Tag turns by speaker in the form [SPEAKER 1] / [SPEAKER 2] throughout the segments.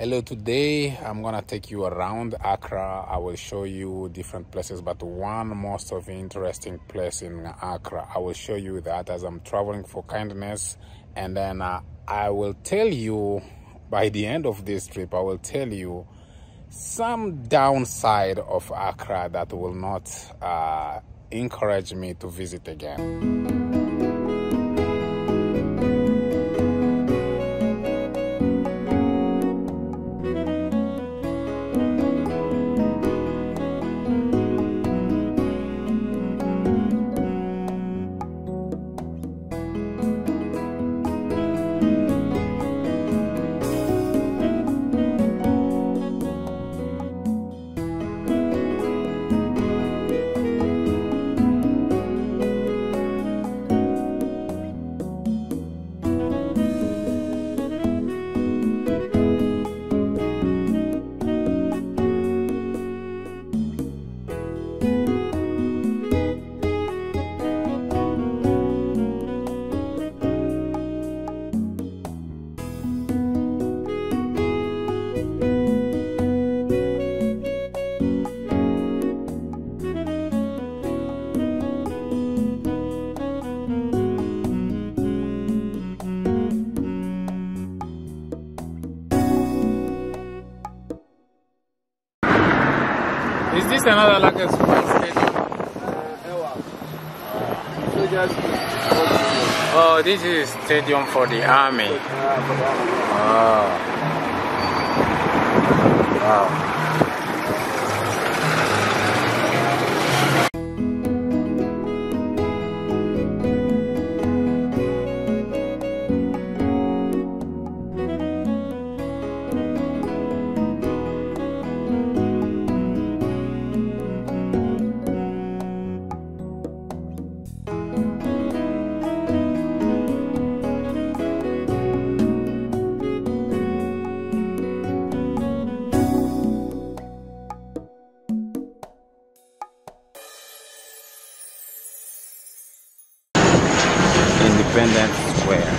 [SPEAKER 1] Hello, today I'm gonna take you around Accra. I will show you different places, but one most of interesting place in Accra. I will show you that as I'm traveling for kindness, and then I will tell you by the end of this trip, I will tell you some downside of Accra that will not encourage me to visit again. Is this another like a small stadium? Oh, this is stadium for the army. Oh. Wow. Independence Square.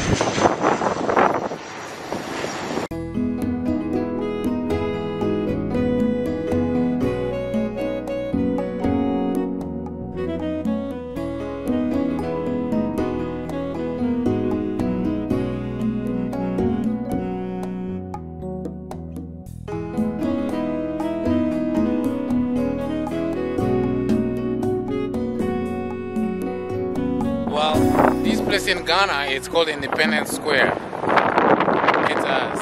[SPEAKER 1] Well, this place in Ghana, it's called Independence Square. It has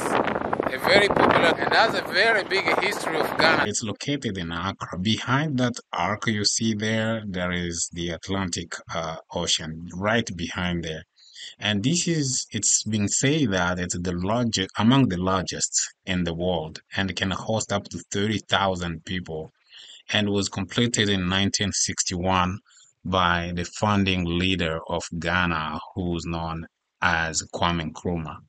[SPEAKER 1] a very popular and has a very big history of Ghana. It's located in Accra. Behind that arc you see there, there is the Atlantic Ocean right behind there. And it's been said that it's the largest, among the largest in the world, and it can host up to 30,000 people, and was completed in 1961 by the founding leader of Ghana, who's known as Kwame Nkrumah.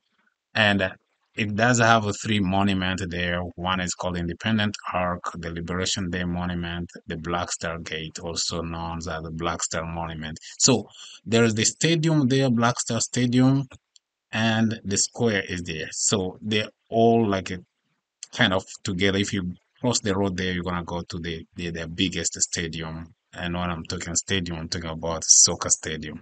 [SPEAKER 1] And it does have three monuments there. One is called Independent Arch, the Liberation Day Monument, the Black Star Gate, also known as the Black Star Monument. So there is the stadium there, Black Star Stadium, and the square is there. So they're all like a kind of together. If you cross the road there, you're gonna go to the biggest stadium. And when I'm talking stadium, I'm talking about soccer stadium.